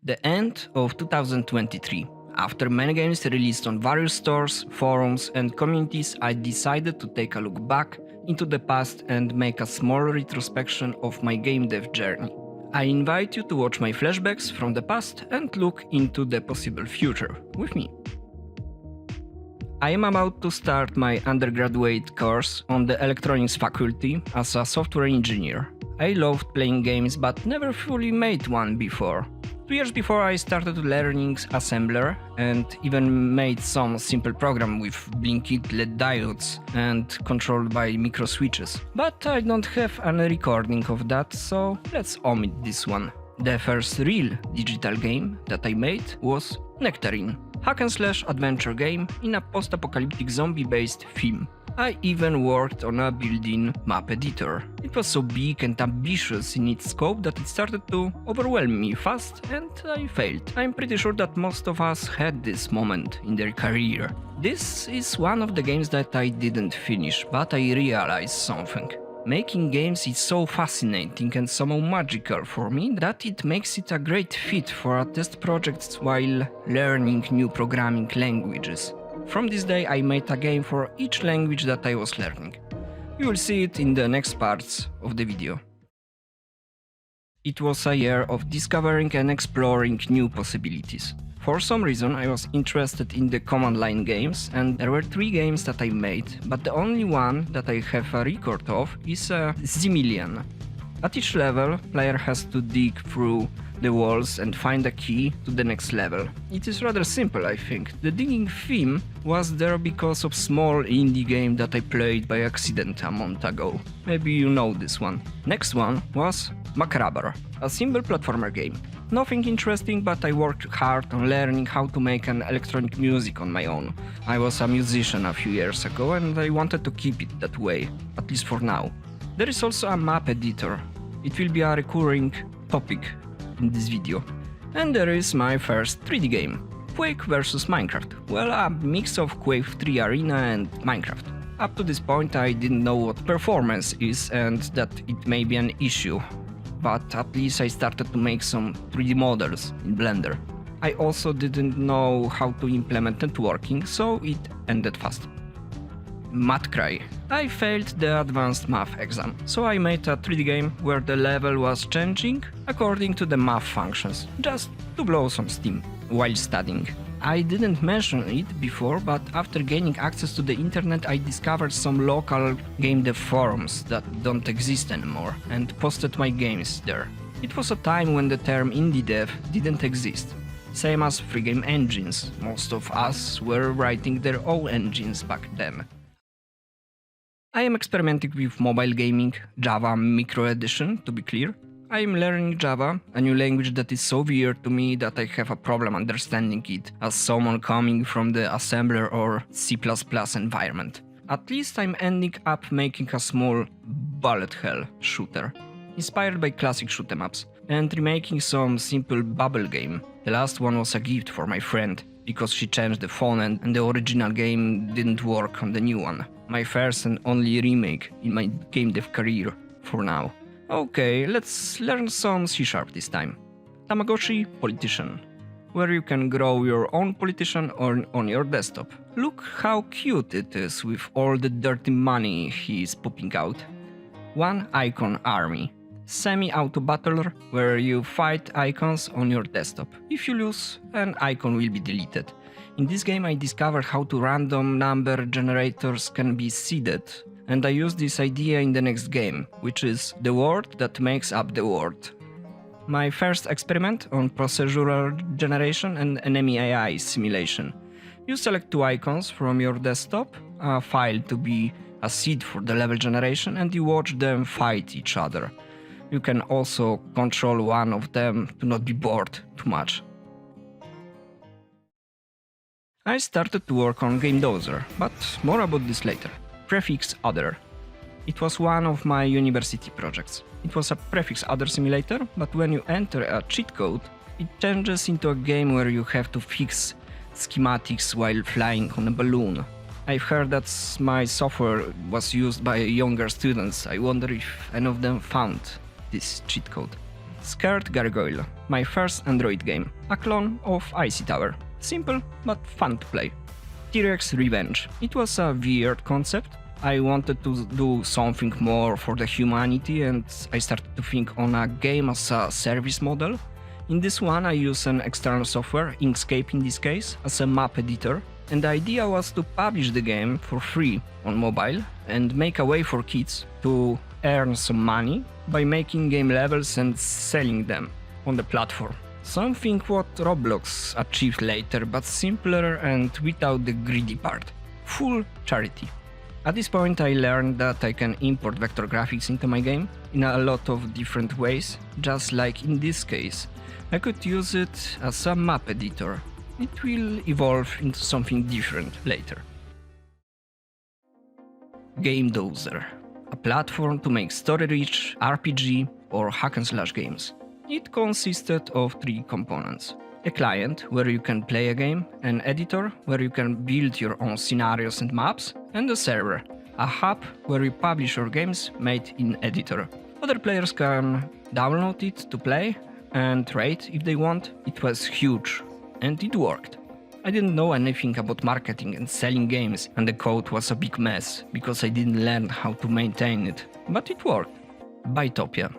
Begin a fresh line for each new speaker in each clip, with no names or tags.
The end of 2023. After many games released on various stores, forums and communities, I decided to take a look back into the past and make a small retrospection of my game dev journey. I invite you to watch my flashbacks from the past and look into the possible future with me. I am about to start my undergraduate course on the electronics faculty as a software engineer. I loved playing games but never fully made one before. 2 years before I started learning assembler and even made some simple program with blinking LED diodes and controlled by micro switches. But I don't have any recording of that, so let's omit this one. The first real digital game that I made was Nectarine, hack-and-slash adventure game in a post-apocalyptic zombie-based theme. I even worked on a built-in map editor. It was so big and ambitious in its scope that it started to overwhelm me fast and I failed. I'm pretty sure that most of us had this moment in their career. This is one of the games that I didn't finish, but I realized something. Making games is so fascinating and somehow magical for me that it makes it a great fit for a test project while learning new programming languages. From this day I made a game for each language that I was learning. You will see it in the next parts of the video. It was a year of discovering and exploring new possibilities. For some reason I was interested in the command line games and there were 3 games that I made, but the only one that I have a record of is a Zimillion. At each level, player has to dig through the walls and find a key to the next level. It is rather simple, I think. The digging theme was there because of small indie game that I played by accident a month ago. Maybe you know this one. Next one was Macabre, a simple platformer game. Nothing interesting, but I worked hard on learning how to make an electronic music on my own. I was a musician a few years ago and I wanted to keep it that way, at least for now. There is also a map editor. It will be a recurring topic in this video. And there is my first 3D game, Quake vs Minecraft. Well, a mix of Quake 3 Arena and Minecraft. Up to this point I didn't know what performance is and that it may be an issue, but at least I started to make some 3D models in Blender. I also didn't know how to implement networking, so it ended fast. Matcry. I failed the advanced math exam, so I made a 3D game where the level was changing according to the math functions, just to blow some steam while studying. I didn't mention it before, but after gaining access to the internet I discovered some local game dev forums that don't exist anymore and posted my games there. It was a time when the term indie dev didn't exist. Same as free game engines, most of us were writing their own engines back then. I am experimenting with mobile gaming, Java Micro Edition to be clear. I am learning Java, a new language that is so weird to me that I have a problem understanding it as someone coming from the assembler or C++ environment. At least I'm ending up making a small bullet hell shooter, inspired by classic shoot 'em ups, and remaking some simple bubble game. The last one was a gift for my friend, because she changed the phone and the original game didn't work on the new one. My first and only remake in my game dev career, for now. Okay, let's learn some C# this time. Tamagotchi Politician, where you can grow your own politician on your desktop. Look how cute it is with all the dirty money he is pooping out. One Icon Army. Semi-auto battler where you fight icons on your desktop. If you lose, an icon will be deleted. In this game I discovered how to random number generators can be seeded, and I use this idea in the next game, which is the word that makes up the word. My first experiment on procedural generation and enemy AI simulation. You select 2 icons from your desktop, a file to be a seed for the level generation, and you watch them fight each other. You can also control one of them to not be bored too much. I started to work on Game Dozer, but more about this later. Prefix Other. It was one of my university projects. It was a prefix other simulator, but when you enter a cheat code, it changes into a game where you have to fix schematics while flying on a balloon. I've heard that my software was used by younger students. I wonder if any of them found this cheat code. Scared Gargoyle, my first Android game, a clone of Icy Tower. Simple but fun to play. T-Rex Revenge. It was a weird concept. I wanted to do something more for the humanity and I started to think on a game as a service model. In this one I use an external software, Inkscape in this case, as a map editor. And the idea was to publish the game for free on mobile and make a way for kids to earn some money by making game levels and selling them on the platform. Something what Roblox achieved later, but simpler and without the greedy part. Full charity. At this point I learned that I can import vector graphics into my game in a lot of different ways, just like in this case. I could use it as a map editor. It will evolve into something different later. Game Dozer, a platform to make story-rich RPG or hack-and-slash games. It consisted of three components. A client, where you can play a game, an editor, where you can build your own scenarios and maps, and a server, a hub where you publish your games made in editor. Other players can download it to play and rate if they want. It was huge. And it worked. I didn't know anything about marketing and selling games, and the code was a big mess, because I didn't learn how to maintain it. But it worked. Bytopia.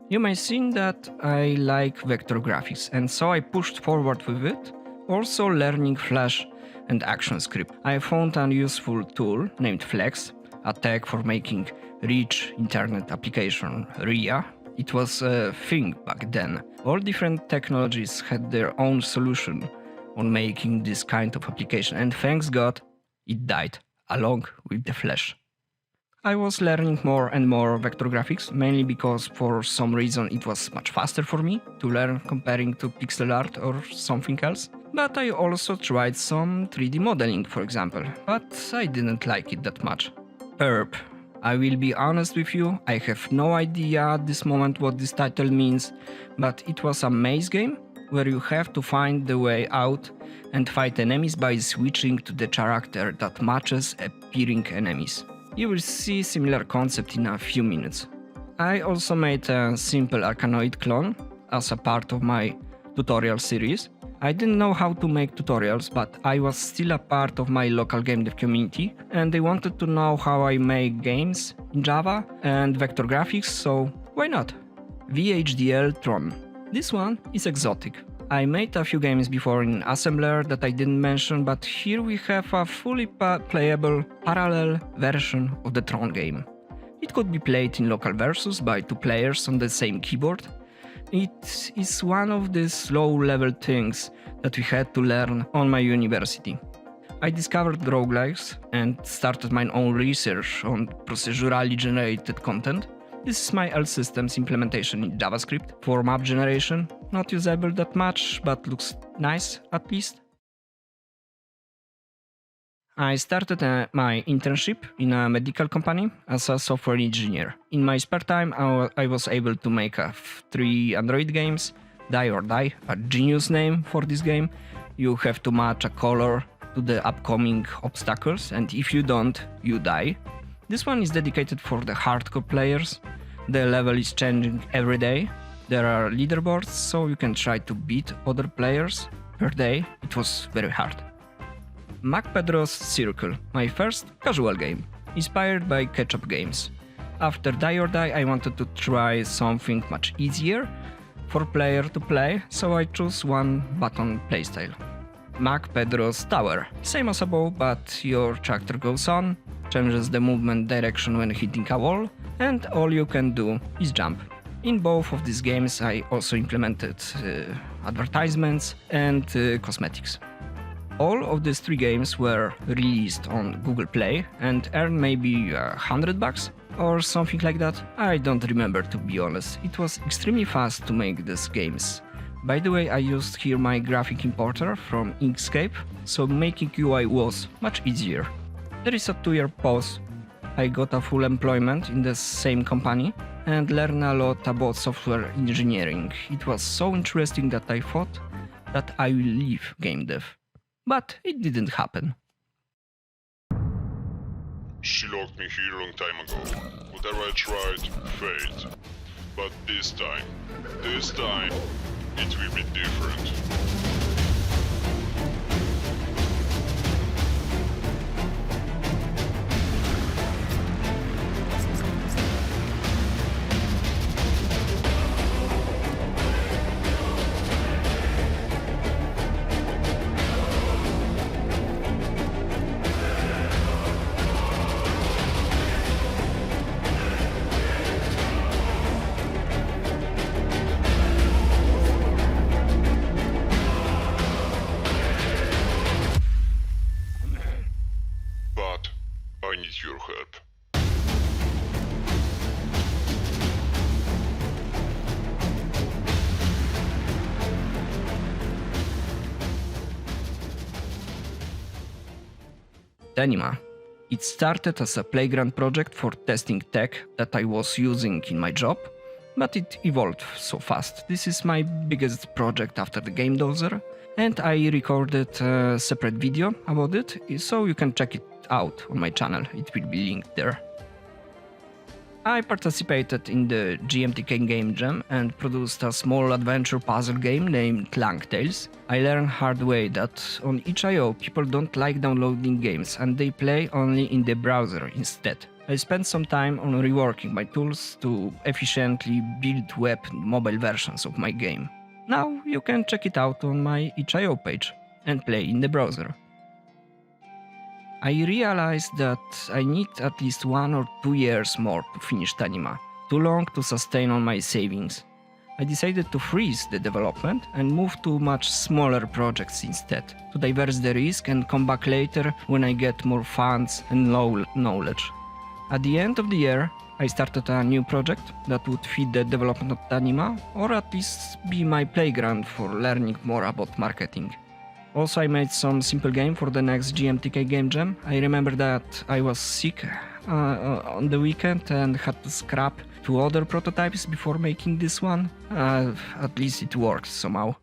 You may think that I like vector graphics, and so I pushed forward with it, also learning Flash and ActionScript. I found a useful tool named Flex, a tag for making rich internet application, RIA. It was a thing back then. All different technologies had their own solution on making this kind of application, and thanks God, it died, along with the Flash. I was learning more and more vector graphics, mainly because for some reason it was much faster for me to learn comparing to pixel art or something else. But I also tried some 3D modeling, for example, but I didn't like it that much. Perp. I will be honest with you, I have no idea at this moment what this title means, but it was a maze game where you have to find the way out and fight enemies by switching to the character that matches appearing enemies. You will see similar concept in a few minutes. I also made a simple Arkanoid clone as a part of my tutorial series. I didn't know how to make tutorials, but I was still a part of my local game dev community and they wanted to know how I make games in Java and vector graphics, so why not? VHDL Tron. This one is exotic. I made a few games before in Assembler that I didn't mention, but here we have a fully playable parallel version of the Tron game. It could be played in local versus by two players on the same keyboard. It is one of these low-level things that we had to learn on my university. I discovered roguelikes and started my own research on procedurally generated content. This is my L systems implementation in JavaScript for map generation. Not usable that much, but looks nice at least. I started my internship in a medical company as a software engineer. In my spare time, I was able to make 3 Android games, Die or Die, a genius name for this game. You have to match a color to the upcoming obstacles, and if you don't, you die. This one is dedicated for the hardcore players. The level is changing every day. There are leaderboards, so you can try to beat other players per day. It was very hard. MacPedro's Circle, my first casual game, inspired by Ketchup games. After Die or Die, I wanted to try something much easier for player to play, so I chose one-button playstyle. MacPedro's Tower, same as above, but your character goes on, changes the movement direction when hitting a wall, and all you can do is jump. In both of these games I also implemented advertisements and cosmetics. All of these 3 games were released on Google Play and earned maybe $100 or something like that. I don't remember, to be honest. It was extremely fast to make these games. By the way, I used here my graphic importer from Inkscape, so making UI was much easier. There is a 2-year pause. I got a full employment in the same company and learned a lot about software engineering. It was so interesting that I thought that I will leave game dev. But it didn't happen.
She locked me here a long time ago. Whatever I tried, failed. But this time, it will be different. But I need your help.
TAnima. It started as a playground project for testing tech that I was using in my job, but it evolved so fast. This is my biggest project after the Game Dozer, and I recorded a separate video about it, so you can check it out on my channel. It will be linked there. I participated in the GMTK Game Jam and produced a small adventure puzzle game named Lang Tales. I learned hard way that on itch.io people don't like downloading games and they play only in the browser instead. I spent some time on reworking my tools to efficiently build web and mobile versions of my game. Now you can check it out on my itch.io page and play in the browser. I realized that I need at least 1 or 2 years more to finish TAnima, too long to sustain on my savings. I decided to freeze the development and move to much smaller projects instead, to diverse the risk and come back later when I get more funds and knowledge. At the end of the year, I started a new project that would feed the development of TAnima, or at least be my playground for learning more about marketing. Also, I made some simple game for the next GMTK Game Jam. I remember that I was sick on the weekend and had to scrap 2 other prototypes before making this one. At least it worked somehow.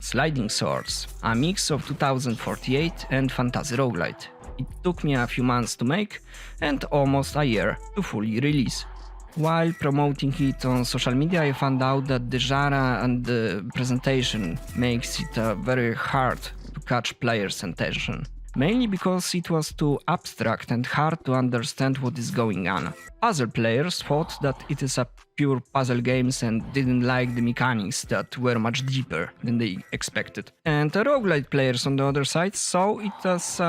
Sliding Swords, a mix of 2048 and Fantasy Roguelite. It took me a few months to make and almost a year to fully release. While promoting it on social media, I found out that the genre and the presentation makes it very hard to catch players' attention. Mainly because it was too abstract and hard to understand what is going on. Puzzle players thought that it is a pure puzzle games and didn't like the mechanics that were much deeper than they expected. And the roguelite players on the other side saw it as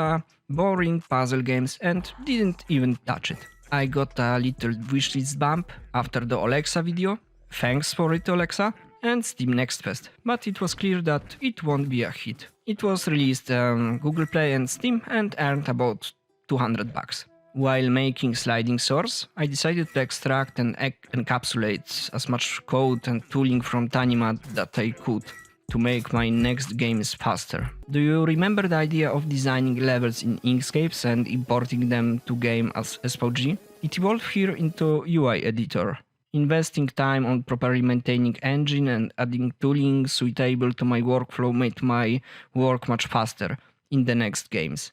boring puzzle games and didn't even touch it. I got a little wishlist bump after the Alexa video. Thanks for it, Alexa. And Steam Next Fest, but it was clear that it won't be a hit. It was released on Google Play and Steam and earned about $200. While making Sliding Swords, I decided to extract and encapsulate as much code and tooling from TAnima that I could to make my next games faster. Do you remember the idea of designing levels in Inkscapes and importing them to game as SVG? It evolved here into UI editor. Investing time on properly maintaining engine and adding tooling suitable to my workflow made my work much faster in the next games.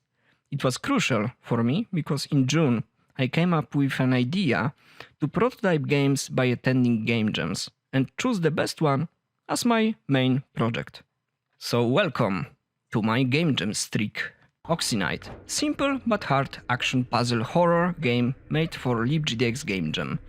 It was crucial for me because in June I came up with an idea to prototype games by attending game jams and choose the best one as my main project. So welcome to my game jam streak. Oxynite, simple but hard action puzzle horror game made for libgdx Game Jam.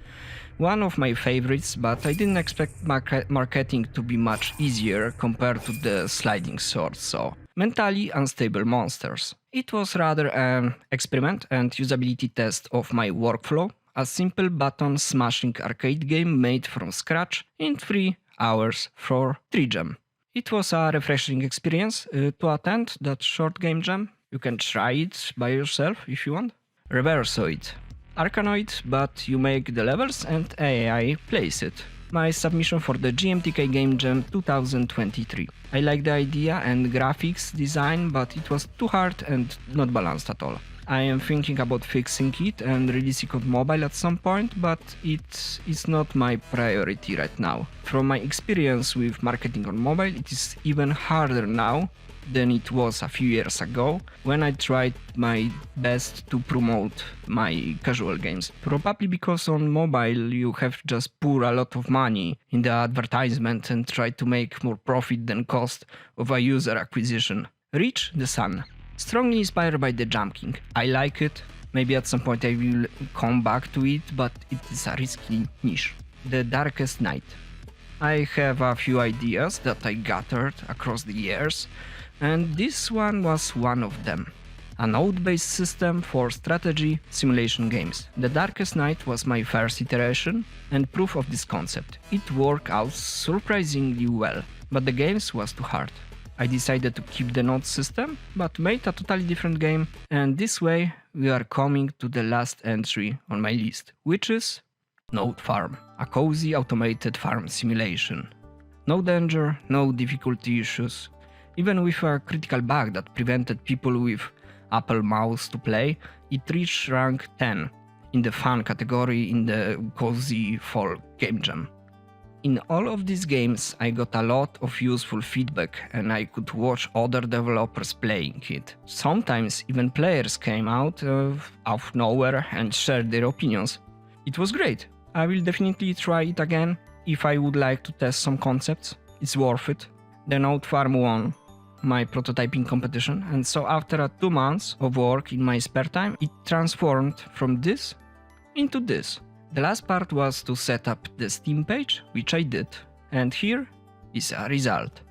One of my favorites, but I didn't expect marketing to be much easier compared to the sliding sword, so mentally unstable monsters. It was rather an experiment and usability test of my workflow, a simple button smashing arcade game made from scratch in 3 hours for 3 gem. It was a refreshing experience to attend that short game jam. You can try it by yourself if you want. Reversoid. Arkanoid, but you make the levels and AI plays it. My submission for the GMTK Game Jam 2023. I like the idea and graphics design, but it was too hard and not balanced at all. I am thinking about fixing it and releasing on mobile at some point, but it is not my priority right now. From my experience with marketing on mobile, it is even harder now than it was a few years ago when I tried my best to promote my casual games. Probably because on mobile you have just pour a lot of money in the advertisement and try to make more profit than cost of a user acquisition. Reach the Sun. Strongly inspired by the Jump King. I like it. Maybe at some point I will come back to it, but it is a risky niche. The Darkest Night. I have a few ideas that I gathered across the years, and this one was one of them. A node-based system for strategy simulation games. The Darkest Night was my first iteration and proof of this concept. It worked out surprisingly well, but the games was too hard. I decided to keep the node system, but made a totally different game, and this way we are coming to the last entry on my list, which is Node Farm, a cozy automated farm simulation. No danger, no difficulty issues. Even with a critical bug that prevented people with Apple mouse to play, it reached rank 10 in the fun category in the cozy fall game jam. In all of these games I got a lot of useful feedback and I could watch other developers playing it. Sometimes even players came out of nowhere and shared their opinions. It was great. I will definitely try it again if I would like to test some concepts. It's worth it. The Node Farm won my prototyping competition, and so after 2 months of work in my spare time, it transformed from this into this. The last part was to set up the Steam page, which I did, and here is a result.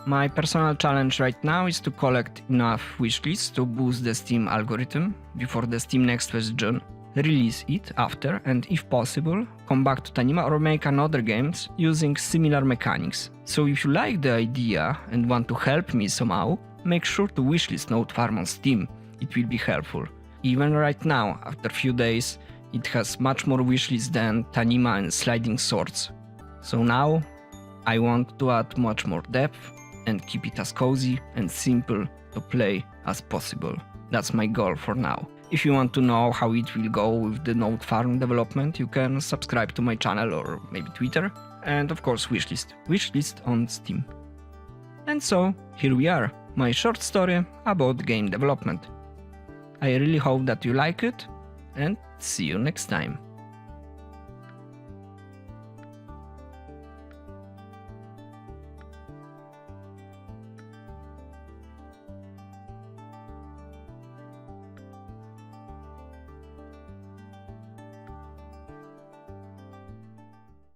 My personal challenge right now is to collect enough wishlists to boost the Steam algorithm before the Steam Next Fest June, release it after, and if possible, come back to TAnima or make another games using similar mechanics. So if you like the idea and want to help me somehow, make sure to wishlist Node Farm on Steam, it will be helpful. Even right now, after a few days, it has much more wishlists than TAnima and Sliding Swords. So now, I want to add much more depth and keep it as cozy and simple to play as possible. That's my goal for now. If you want to know how it will go with the Node Farm development, you can subscribe to my channel or maybe Twitter, and of course wishlist on Steam. And so, here we are, my short story about game development. I really hope that you like it, and see you next time.